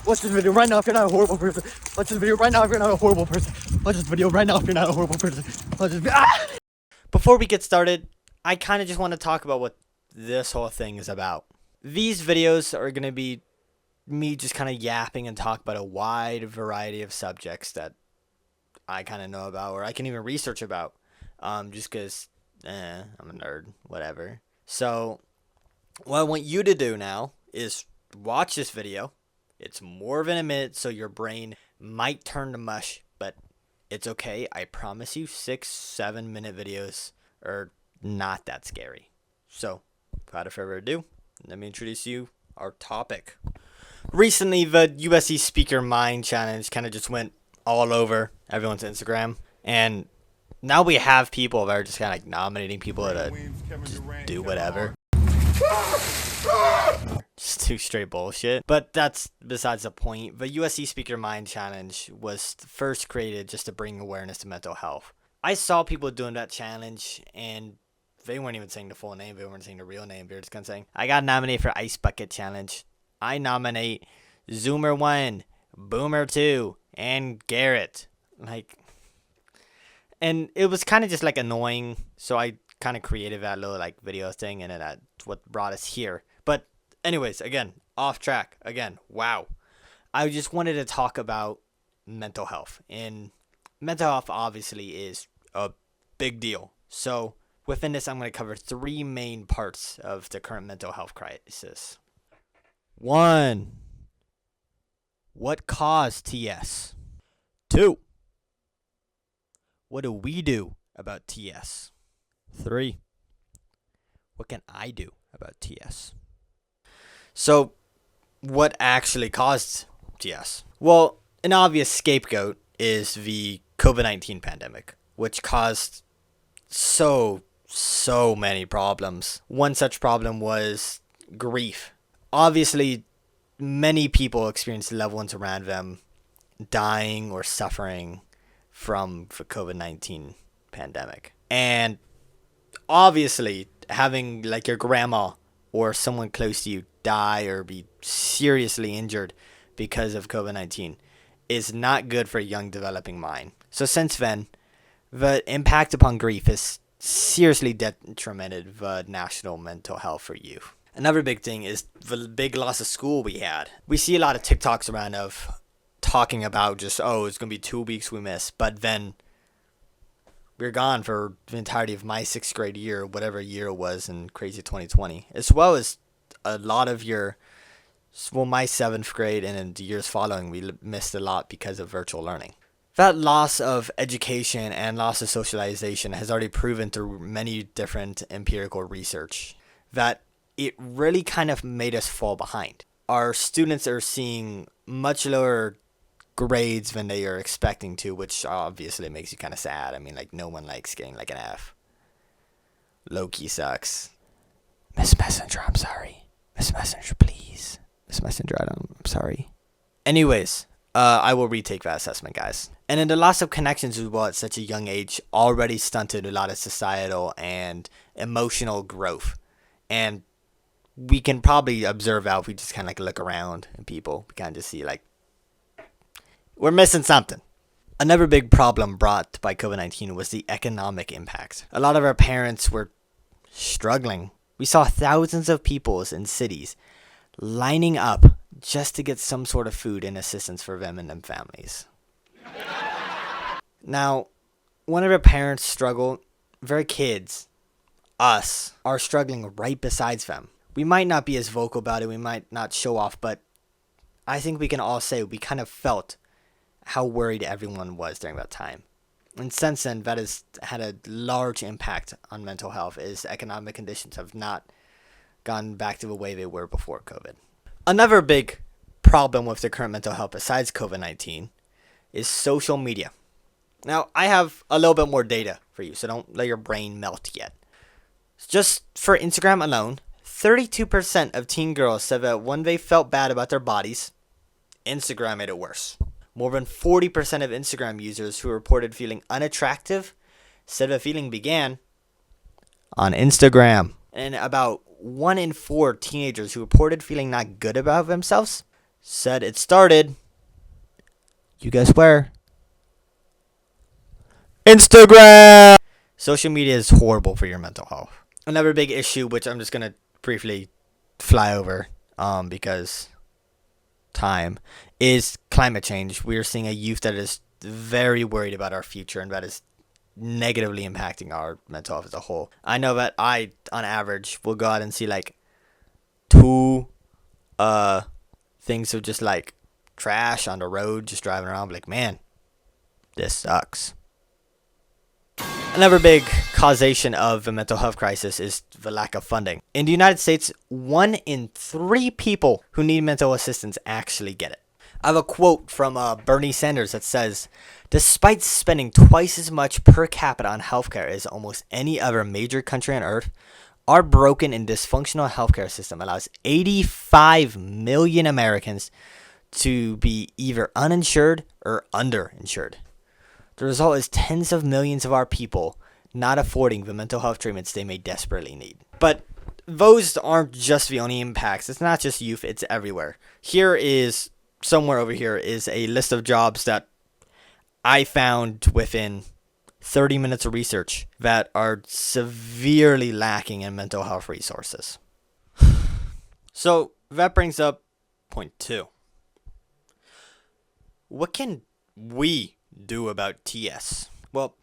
Watch this video right now if you're not a horrible person. Watch this video right now if you're not a horrible person. Watch this video right now if you're not a horrible person. Watch this Before we get started, I kind of just want to talk about what this whole thing is about. These videos are going to be me just kind of yapping and talk about a wide variety of subjects that I kind of know about or I can even research about. Just because I'm a nerd, whatever. So what I want you to do now is watch this video. It's more than a minute, so your brain might turn to mush, but it's okay. I promise you 6-7 minute videos are not that scary. So without further ado, let me introduce you our topic. Recently, the USC Speaker Mind Challenge kind of just went all over everyone's Instagram, and now we have people that are just kind of like nominating people to just do whatever. Just too straight bullshit. But that's besides the point. The USC Speaker Mind Challenge was first created just to bring awareness to mental health. I saw people doing that challenge, and they weren't even saying the full name. They weren't saying the real name. They were just kind of saying, I got nominated for Ice Bucket Challenge. I nominate Zoomer 1, Boomer 2, and Garrett. And it was kind of just like annoying, so I kind of created that little like video thing, and then that's what brought us here. But anyways, again, off track. Again, wow. I just wanted to talk about mental health, and mental health obviously is a big deal. So within this, I'm going to cover 3 main parts of the current mental health crisis. 1. What caused TS? 2. What do we do about TS? 3. What can I do about TS? So, what actually caused TS? Well, an obvious scapegoat is the COVID-19 pandemic, which caused so many problems. One such problem was grief. Obviously, many people experienced loved ones around them dying or suffering from the COVID-19 pandemic. And obviously, having like your grandma or someone close to you die or be seriously injured because of COVID-19 is not good for a young developing mind. So since then, the impact upon grief has seriously detrimented the national mental health for youth. Another big thing is the big loss of school we had. We see a lot of TikToks around of talking about just, it's going to be 2 weeks we miss. But then we're gone for the entirety of my 6th grade year, whatever year it was in crazy 2020. As well as a lot of my 7th grade and in the years following, we missed a lot because of virtual learning. That loss of education and loss of socialization has already proven through many different empirical research that it really kind of made us fall behind. Our students are seeing much lower grades than they are expecting to, which obviously makes you kind of sad. I mean, like, no one likes getting like an F. Low-key sucks. Miss Messenger, I'm sorry. Miss Messenger, please. Miss Messenger, I'm sorry. Anyways, I will retake that assessment, guys. And then the loss of connections as well at such a young age already stunted a lot of societal and emotional growth. And we can probably observe that if we just kind of like look around and people. We kind of just see like, we're missing something. Another big problem brought by COVID-19 was the economic impact. A lot of our parents were struggling. We saw thousands of people in cities lining up just to get some sort of food and assistance for them and their families. Now, whenever parents struggle, their kids, us, are struggling right beside them. We might not be as vocal about it, we might not show off, but I think we can all say we kind of felt how worried everyone was during that time. And since then, that has had a large impact on mental health as economic conditions have not gone back to the way they were before COVID. Another big problem with the current mental health besides COVID-19 is social media. Now, I have a little bit more data for you, so don't let your brain melt yet. Just for Instagram alone, 32% of teen girls said that when they felt bad about their bodies, Instagram made it worse. More than 40% of Instagram users who reported feeling unattractive said the feeling began on Instagram. And about 1 in 4 teenagers who reported feeling not good about themselves said it started. You guess where? Instagram! Social media is horrible for your mental health. Another big issue, which I'm just going to briefly fly over because time, is climate change. We are seeing a youth that is very worried about our future and that is negatively impacting our mental health as a whole. I know that I, on average, will go out and see like two things of just like trash on the road, just driving around, like, man, this sucks. Another big causation of the mental health crisis is the lack of funding. In the United States, 1 in 3 people who need mental assistance actually get it. I have a quote from Bernie Sanders that says, "Despite spending twice as much per capita on healthcare as almost any other major country on earth, our broken and dysfunctional healthcare system allows 85 million Americans to be either uninsured or underinsured. The result is tens of millions of our people not affording the mental health treatments they may desperately need." But those aren't just the only impacts. It's not just youth, it's everywhere. Somewhere over here is a list of jobs that I found within 30 minutes of research that are severely lacking in mental health resources. So that brings up point 2. What can we do about TS? Well,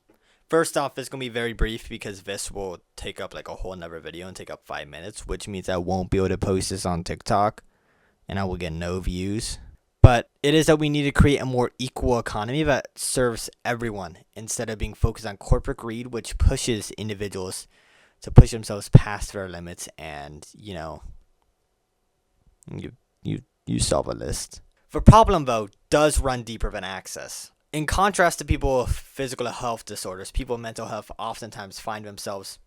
first off, it's going to be very brief because this will take up like a whole nother video and take up 5 minutes, which means I won't be able to post this on TikTok and I will get no views. But it is that we need to create a more equal economy that serves everyone instead of being focused on corporate greed, which pushes individuals to push themselves past their limits. And, you solve a list. The problem, though, does run deeper than access. In contrast to people with physical health disorders, people with mental health oftentimes find themselves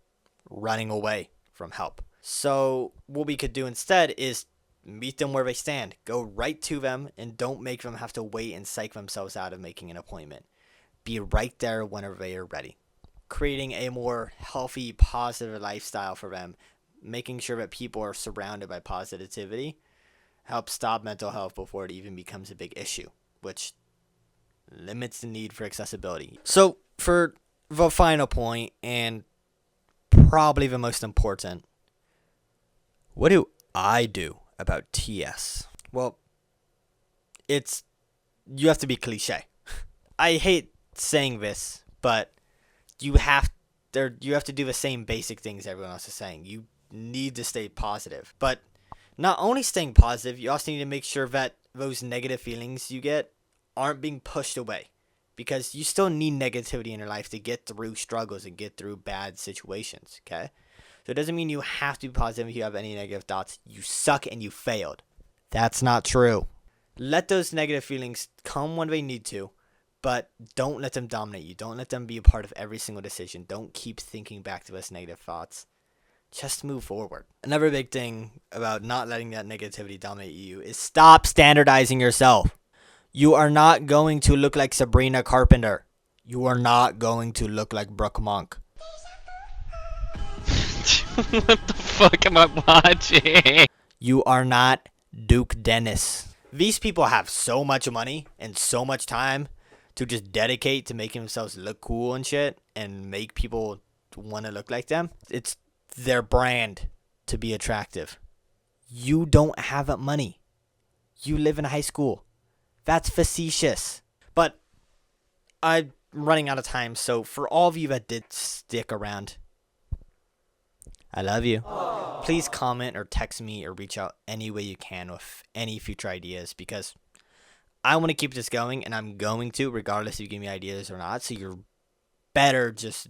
running away from help. So what we could do instead is meet them where they stand. Go right to them and don't make them have to wait and psych themselves out of making an appointment. Be right there whenever they are ready. Creating a more healthy, positive lifestyle for them, making sure that people are surrounded by positivity, helps stop mental health before it even becomes a big issue, which limits the need for accessibility. So for the final point, and probably the most important, what do I do about TS? Well, you have to be cliche. I hate saying this, but you have to do the same basic things everyone else is saying. You need to stay positive. But not only staying positive, you also need to make sure that those negative feelings you get aren't being pushed away, because you still need negativity in your life to get through struggles and get through bad situations, okay? So it doesn't mean you have to be positive if you have any negative thoughts. You suck and you failed. That's not true. Let those negative feelings come when they need to, but don't let them dominate you. Don't let them be a part of every single decision. Don't keep thinking back to those negative thoughts. Just move forward. Another big thing about not letting that negativity dominate you is stop standardizing yourself. You are not going to look like Sabrina Carpenter. You are not going to look like Brooke Monk. What the fuck am I watching? You are not Duke Dennis. These people have so much money and so much time to just dedicate to making themselves look cool and shit and make people want to look like them. It's their brand to be attractive. You don't have that money. You live in high school. That's facetious. But I'm running out of time, so for all of you that did stick around, I love you. Aww. Please comment or text me or reach out any way you can with any future ideas, because I want to keep this going, and I'm going to, regardless if you give me ideas or not. So you're better just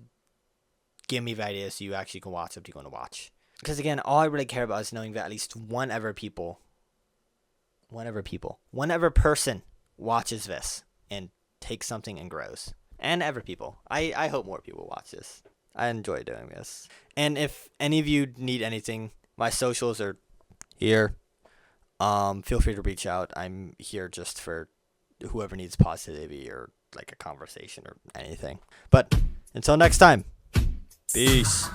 give me the ideas so you actually can watch what you want to watch. Because again, all I really care about is knowing that at least one other person watches this and takes something and grows. And other people. I hope more people watch this. I enjoy doing this. And if any of you need anything, my socials are here. Feel free to reach out. I'm here just for whoever needs positivity or like a conversation or anything. But until next time, peace.